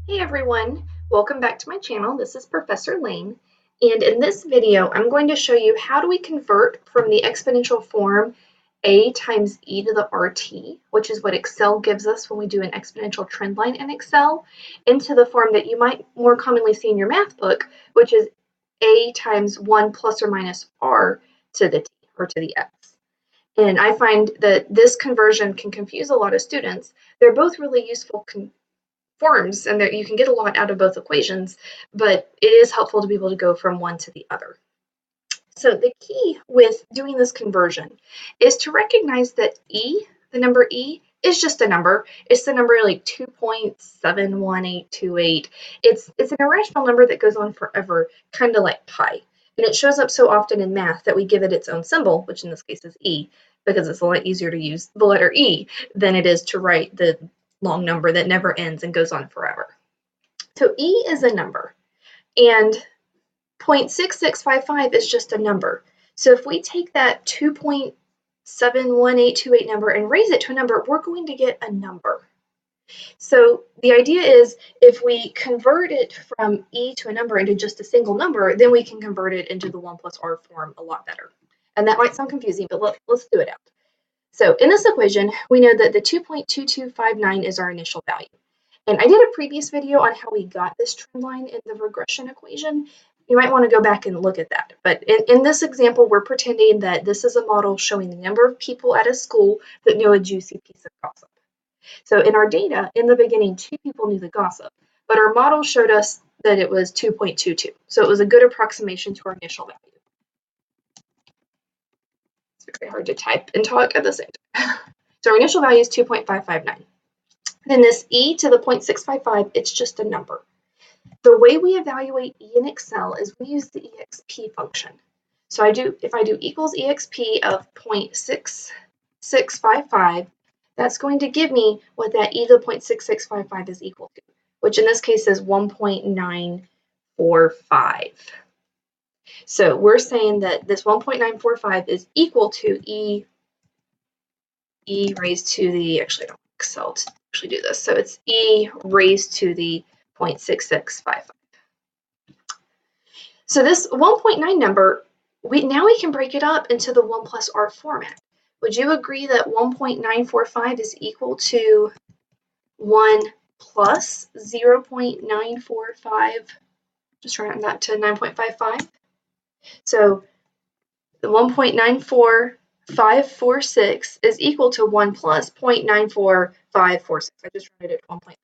Hey everyone, welcome back to my channel. This is Professor Lane, and in this video I'm going to show you how do we convert from the exponential form a times e to the RT, which is what Excel gives us when we do an exponential trend line in Excel, into the form that you might more commonly see in your math book, which is a times 1 plus or minus r to the t, or to the x. And I find that this conversion can confuse a lot of students. They're both really useful forms, and that you can get a lot out of both equations, but it is helpful to be able to go from one to the other. So the key with doing this conversion is to recognize that e, the number e, is just a number. It's the number like 2.71828. It's an irrational number that goes on forever, kind of like pi. And it shows up so often in math that we give it its own symbol, which in this case is e, because it's a lot easier to use the letter e than it is to write the long number that never ends and goes on forever. So e is a number, and 0.6655 is just a number. So if we take that 2.71828 number and raise it to a number, we're going to get a number. So the idea is if we convert it from e to a number into just a single number, then we can convert it into the 1 plus r form a lot better. And that might sound confusing, but let's do it out. So in this equation, we know that the 2.2259 is our initial value. And I did a previous video on how we got this trend line in the regression equation. You might want to go back and look at that. But in this example, we're pretending that this is a model showing the number of people at a school that know a juicy piece of gossip. So in our data, in the beginning, 2 people knew the gossip, but our model showed us that it was 2.22. So it was a good approximation to our initial value. It's very hard to type and talk at the same time. So our initial value is 2.559. Then this e to the 0.655, it's just a number. The way we evaluate e in Excel is we use the exp function. So if I do equals exp of 0.6655, that's going to give me what that e to the 0.6655 is equal to, which in this case is 1.945. So we're saying that this 1.945 is equal to e raised to the, actually I don't Excel to actually do this, so it's e raised to the 0.6655. So this 1.9 number, now we can break it up into the 1 plus r format. Would you agree that 1.945 is equal to 1 plus 0.945? Just round that to 9.55. So the 1.94546 is equal to 1 plus 0.94546. I just rounded it to 1.55.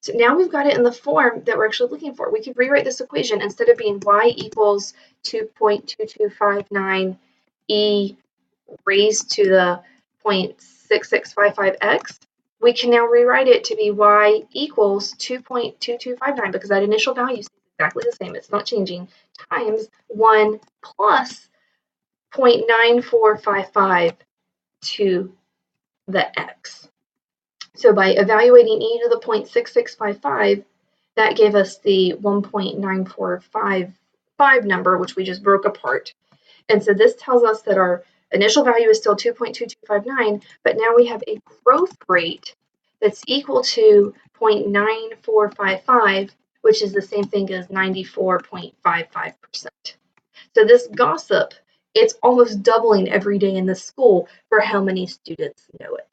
So now we've got it in the form that we're actually looking for. We could rewrite this equation instead of being y equals 2.2259 e raised to the 0.6655x. We can now rewrite it to be y equals 2.2259 because that initial value is exactly the same. It's not changing, times 1 plus 0.9455 to the x. So by evaluating e to the 0.6655, that gave us the 1.9455 number, which we just broke apart. And so this tells us that our initial value is still 2.2259, but now we have a growth rate that's equal to 0.9455, which is the same thing as 94.55%. So this gossip, it's almost doubling every day in the school for how many students know it.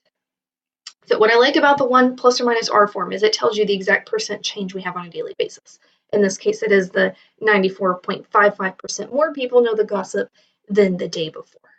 So what I like about the 1 plus or minus r form is it tells you the exact percent change we have on a daily basis. In this case, it is the 94.55% more people know the gossip than the day before.